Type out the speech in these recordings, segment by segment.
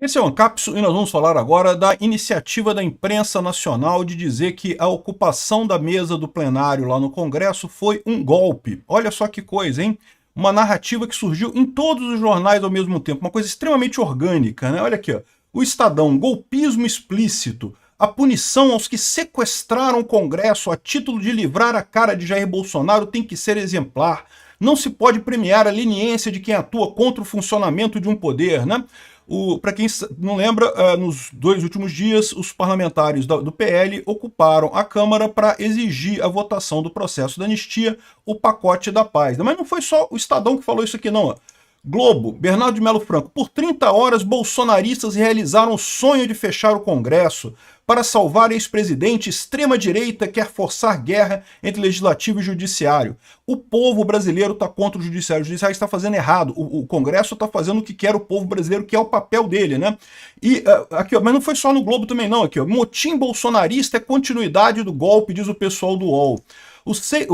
Esse é o Ancapso e nós vamos falar agora da iniciativa da imprensa nacional de dizer que a ocupação da mesa do plenário lá no Congresso foi um golpe. Olha só que coisa, hein? Uma narrativa que surgiu em todos os jornais ao mesmo tempo, uma coisa extremamente orgânica, né? Olha aqui, ó. O Estadão, golpismo explícito, a punição aos que sequestraram o Congresso a título de livrar a cara de Jair Bolsonaro tem que ser exemplar. Não se pode premiar a leniência de quem atua contra o funcionamento de um poder, né? Para quem não lembra, nos 2 últimos dias, os parlamentares do PL ocuparam a Câmara para exigir a votação do processo da anistia, o pacote da paz. Mas não foi só o Estadão que falou isso aqui, não. Globo, Bernardo de Melo Franco. Por 30 horas, bolsonaristas realizaram o sonho de fechar o Congresso. Para salvar ex-presidente, extrema-direita quer forçar guerra entre legislativo e judiciário. O povo brasileiro está contra o judiciário está fazendo errado. O Congresso está fazendo o que quer o povo brasileiro, que é o papel dele, né? E aqui, ó, mas não foi só no Globo também, não. Aqui, ó, motim bolsonarista é continuidade do golpe, diz o pessoal do UOL.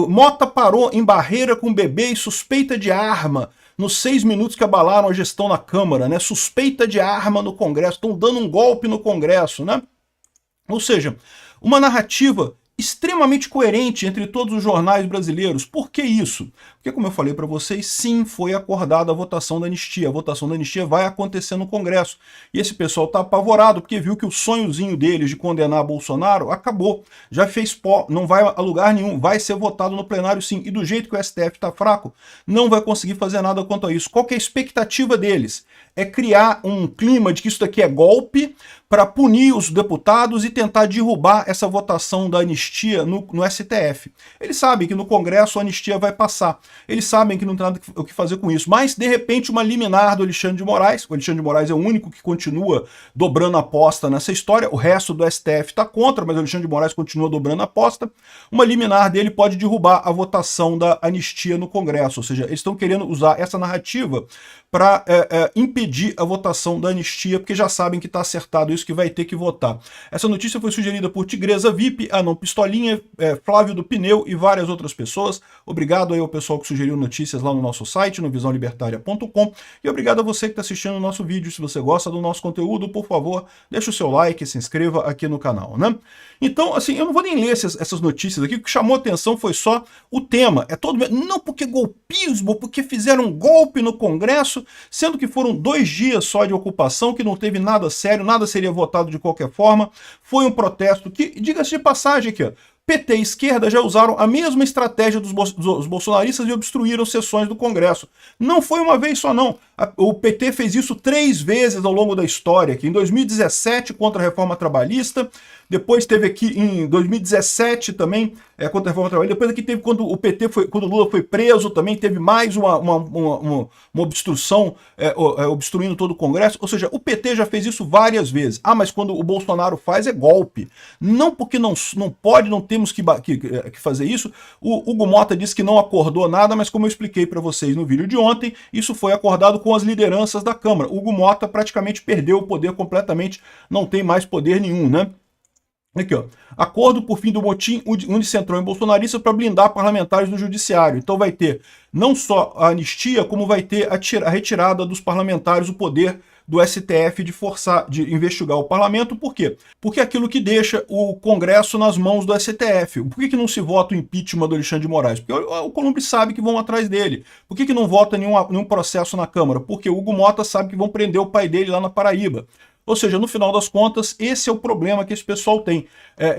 Mota parou em Barreira com bebê e suspeita de arma nos 6 minutos que abalaram a gestão na Câmara, né? Suspeita de arma no Congresso, estão dando um golpe no Congresso, né? Ou seja, uma narrativa extremamente coerente entre todos os jornais brasileiros. Por que isso? Porque, como eu falei para vocês, sim, foi acordada a votação da anistia. A votação da anistia vai acontecer no Congresso. E esse pessoal está apavorado porque viu que o sonhozinho deles de condenar Bolsonaro acabou. Já fez pó, não vai a lugar nenhum, vai ser votado no plenário sim. E do jeito que o STF está fraco, não vai conseguir fazer nada quanto a isso. Qual que é a expectativa deles? É criar um clima de que isso daqui é golpe para punir os deputados e tentar derrubar essa votação da anistia no STF. Eles sabem que no Congresso a anistia vai passar. Eles sabem que não tem nada o que fazer com isso. Mas, de repente, uma liminar do Alexandre de Moraes, o Alexandre de Moraes é o único que continua dobrando a aposta nessa história, o resto do STF está contra, mas o Alexandre de Moraes continua dobrando a aposta. Uma liminar dele pode derrubar a votação da anistia no Congresso. Ou seja, eles estão querendo usar essa narrativa para impedir a votação da anistia, porque já sabem que está acertado isso, que vai ter que votar. Essa notícia foi sugerida por Tigresa VIP, Anão Pistolinha, Flávio do Pneu e várias outras pessoas. Obrigado aí ao pessoal que sugeriu notícias lá no nosso site, no visãolibertaria.com, e obrigado a você que está assistindo o nosso vídeo. Se você gosta do nosso conteúdo, por favor, deixa o seu like, se inscreva aqui no canal, né? Então, assim, eu não vou nem ler essas notícias aqui, o que chamou atenção foi só o tema. É todo não porque golpismo, porque fizeram um golpe no Congresso, sendo que foram 2 dias só de ocupação, que não teve nada sério, nada seria votado de qualquer forma. Foi um protesto que, diga-se de passagem aqui, ó, PT e esquerda já usaram a mesma estratégia dos bolsonaristas e obstruíram sessões do Congresso. Não foi uma vez só, não. O PT fez isso 3 vezes ao longo da história, aqui em 2017 contra a reforma trabalhista, depois teve aqui em 2017 também contra a reforma trabalhista, depois aqui teve quando quando o Lula foi preso, também teve mais uma obstrução, obstruindo todo o Congresso. Ou seja, o PT já fez isso várias vezes. Ah, mas quando o Bolsonaro faz é golpe. Não porque não pode, não temos que fazer isso. O Hugo Mota disse que não acordou nada, mas como eu expliquei para vocês no vídeo de ontem, isso foi acordado com as lideranças da Câmara. O Hugo Mota praticamente perdeu o poder completamente, não tem mais poder nenhum, né? Aqui, ó. Acordo por fim do motim unicentrou em bolsonarista para blindar parlamentares do judiciário. Então vai ter não só a anistia, como vai ter a retirada dos parlamentares, o poder do STF de investigar o parlamento. Por quê? Porque é aquilo que deixa o Congresso nas mãos do STF. Por que não se vota o impeachment do Alexandre de Moraes? Porque o Columbre sabe que vão atrás dele. Por que não vota nenhum processo na Câmara? Porque o Hugo Mota sabe que vão prender o pai dele lá na Paraíba. Ou seja, no final das contas, esse é o problema que esse pessoal tem.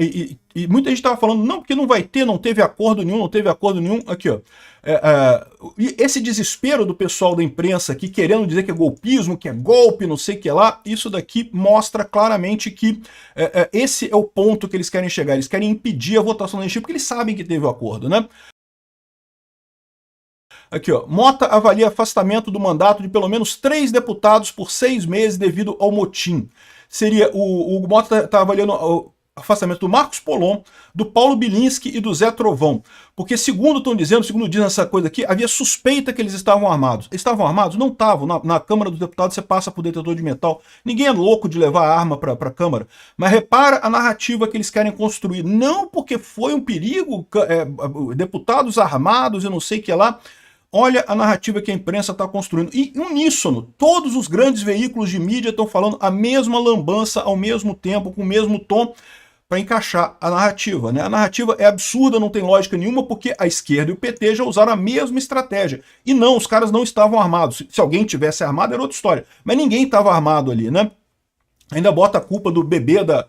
E muita gente estava falando, não, porque não vai ter, não teve acordo nenhum, não teve acordo nenhum. Aqui, ó. E esse desespero do pessoal da imprensa aqui, querendo dizer que é golpismo, que é golpe, não sei o que lá, isso daqui mostra claramente que esse é o ponto que eles querem chegar. Eles querem impedir a votação da anistia, porque eles sabem que teve o acordo, né? Aqui, ó. Mota avalia afastamento do mandato de pelo menos 3 deputados por 6 meses devido ao motim. Seria o Mota está avaliando o afastamento do Marcos Polon, do Paulo Bilinski e do Zé Trovão. Porque segundo estão dizendo, segundo diz essa coisa aqui, havia suspeita que eles estavam armados. Eles estavam armados? Não estavam. Na Câmara dos Deputados você passa por detetor de metal. Ninguém é louco de levar arma para a Câmara. Mas repara a narrativa que eles querem construir. Não porque foi um perigo, deputados armados e não sei o que lá. Olha a narrativa que a imprensa está construindo. E uníssono, todos os grandes veículos de mídia estão falando a mesma lambança ao mesmo tempo, com o mesmo tom, para encaixar a narrativa, né? A narrativa é absurda, não tem lógica nenhuma, porque a esquerda e o PT já usaram a mesma estratégia. E não, os caras não estavam armados. Se alguém tivesse armado, era outra história. Mas ninguém estava armado ali, né? Ainda bota a culpa do bebê da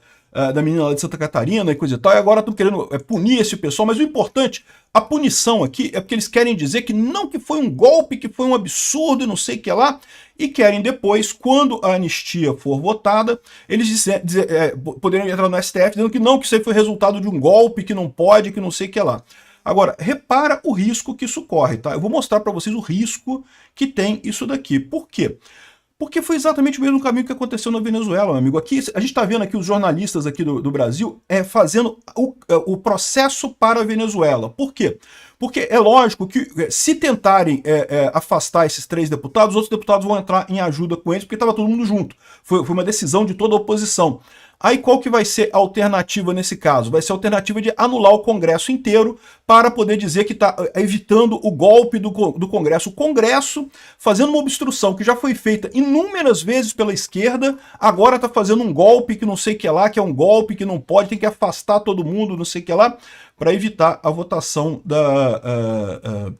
menina lá de Santa Catarina e coisa e tal, e agora estão querendo punir esse pessoal, mas o importante, a punição aqui é porque eles querem dizer que não que foi um golpe, que foi um absurdo e não sei o que lá, e querem depois, quando a anistia for votada, eles poderiam entrar no STF dizendo que não, que isso aí foi resultado de um golpe, que não pode, que não sei o que lá. Agora, repara o risco que isso corre, tá? Eu vou mostrar para vocês o risco que tem isso daqui. Por quê? Porque foi exatamente o mesmo caminho que aconteceu na Venezuela, meu amigo. Aqui, a gente está vendo aqui os jornalistas aqui do Brasil fazendo o processo para a Venezuela. Por quê? Porque é lógico que se tentarem afastar esses 3 deputados, os outros deputados vão entrar em ajuda com eles, porque estava todo mundo junto. Foi uma decisão de toda a oposição. Aí qual que vai ser a alternativa nesse caso? Vai ser a alternativa de anular o Congresso inteiro para poder dizer que está evitando o golpe do Congresso. O Congresso fazendo uma obstrução que já foi feita inúmeras vezes pela esquerda, agora está fazendo um golpe que não sei o que lá, que é um golpe que não pode, tem que afastar todo mundo, não sei o que lá, para evitar a votação da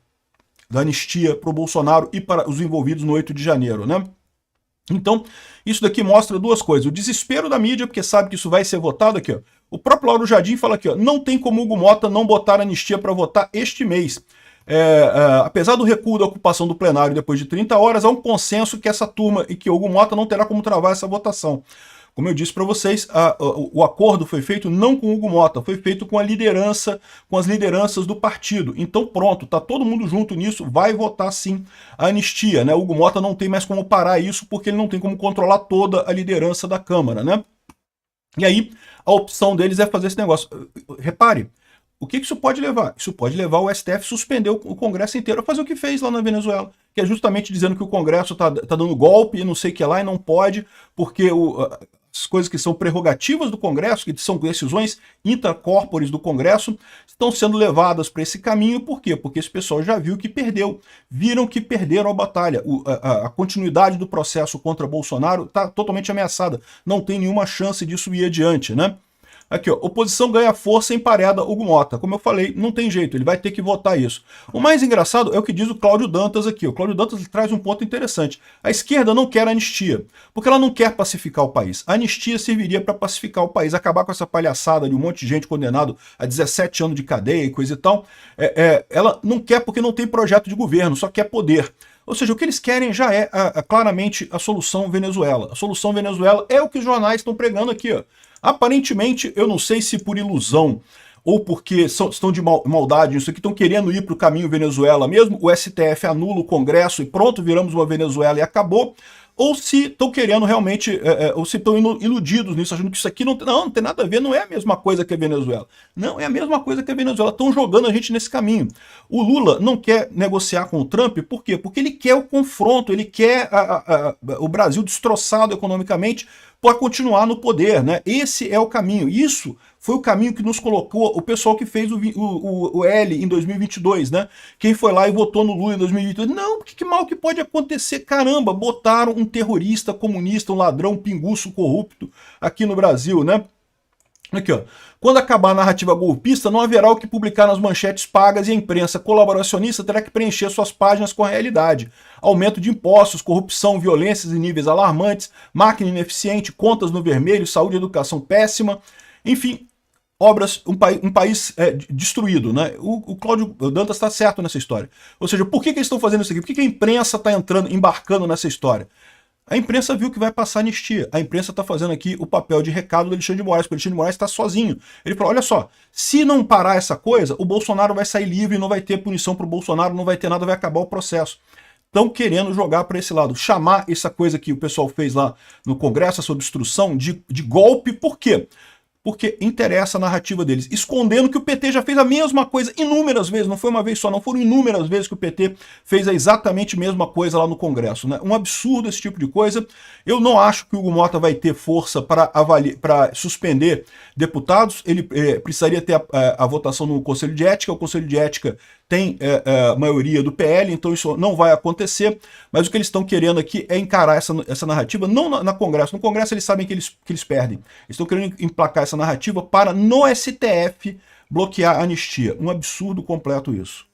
anistia para o Bolsonaro e para os envolvidos no 8 de janeiro, né? Então, isso daqui mostra 2 coisas. O desespero da mídia, porque sabe que isso vai ser votado aqui, ó. O próprio Lauro Jardim fala aqui, ó, não tem como Hugo Mota não botar anistia para votar este mês. Apesar do recuo da ocupação do plenário depois de 30 horas, há um consenso que essa turma e que Hugo Mota não terá como travar essa votação. Como eu disse para vocês, o acordo foi feito não com o Hugo Mota, foi feito com a liderança, com as lideranças do partido. Então pronto, tá todo mundo junto nisso, vai votar sim a anistia, né? O Hugo Mota não tem mais como parar isso, porque ele não tem como controlar toda a liderança da Câmara, né? E aí, a opção deles é fazer esse negócio. Repare, o que isso pode levar? Isso pode levar o STF a suspender o Congresso inteiro a fazer o que fez lá na Venezuela, que é justamente dizendo que o Congresso tá dando golpe e não sei o que lá e não pode, porque as coisas que são prerrogativas do Congresso, que são decisões intracorpores do Congresso, estão sendo levadas para esse caminho. Por quê? Porque esse pessoal já viu que perdeu. Viram que perderam a batalha. A continuidade do processo contra Bolsonaro está totalmente ameaçada. Não tem nenhuma chance disso ir adiante, né? Aqui, ó, oposição ganha força e empareda Hugo Mota. Como eu falei, não tem jeito, ele vai ter que votar isso. O mais engraçado é o que diz o Cláudio Dantas aqui. O Cláudio Dantas traz um ponto interessante. A esquerda não quer anistia, porque ela não quer pacificar o país. A anistia serviria para pacificar o país, acabar com essa palhaçada de um monte de gente condenado a 17 anos de cadeia e coisa e tal. Ela não quer porque não tem projeto de governo, só quer poder. Ou seja, o que eles querem já é claramente a solução Venezuela. A solução Venezuela é o que os jornais estão pregando aqui, ó. Aparentemente, eu não sei se por ilusão ou porque estão de maldade nisso aqui, estão querendo ir para o caminho Venezuela mesmo, o STF anula o Congresso e pronto, viramos uma Venezuela e acabou, ou se estão querendo realmente, ou se estão iludidos nisso, achando que isso aqui não tem nada a ver, não é a mesma coisa que a Venezuela. Não é a mesma coisa que a Venezuela, estão jogando a gente nesse caminho. O Lula não quer negociar com o Trump, por quê? Porque ele quer o confronto, ele quer o Brasil destroçado economicamente, para continuar no poder, né? Esse é o caminho. Isso foi o caminho que nos colocou o pessoal que fez o L em 2022, né? Quem foi lá e votou no Lula em 2022. Não, que mal que pode acontecer? Caramba, botaram um terrorista comunista, um ladrão, um pinguço corrupto aqui no Brasil, né? Aqui, ó. Quando acabar a narrativa golpista, não haverá o que publicar nas manchetes pagas e a imprensa colaboracionista terá que preencher suas páginas com a realidade. Aumento de impostos, corrupção, violências em níveis alarmantes, máquina ineficiente, contas no vermelho, saúde e educação péssima, enfim, obras, um país destruído, né? O Cláudio Dantas está certo nessa história. Ou seja, por que eles estão fazendo isso aqui? Por que a imprensa está embarcando nessa história? A imprensa viu que vai passar anistia. A imprensa está fazendo aqui o papel de recado do Alexandre de Moraes, porque o Alexandre de Moraes está sozinho. Ele falou, olha só, se não parar essa coisa, o Bolsonaro vai sair livre, não vai ter punição para o Bolsonaro, não vai ter nada, vai acabar o processo. Estão querendo jogar para esse lado, chamar essa coisa que o pessoal fez lá no Congresso, essa obstrução, de golpe. Por quê? Porque interessa a narrativa deles, escondendo que o PT já fez a mesma coisa inúmeras vezes, não foi uma vez só, não foram inúmeras vezes que o PT fez exatamente a mesma coisa lá no Congresso, né? Um absurdo esse tipo de coisa. Eu não acho que o Hugo Mota vai ter força para suspender deputados, ele precisaria ter a votação no Conselho de Ética, o Conselho de Ética tem maioria do PL, então isso não vai acontecer, mas o que eles estão querendo aqui é encarar essa narrativa, não na Congresso. No Congresso eles sabem que eles perdem. Eles estão querendo emplacar essa narrativa para, no STF, bloquear a anistia. Um absurdo completo isso.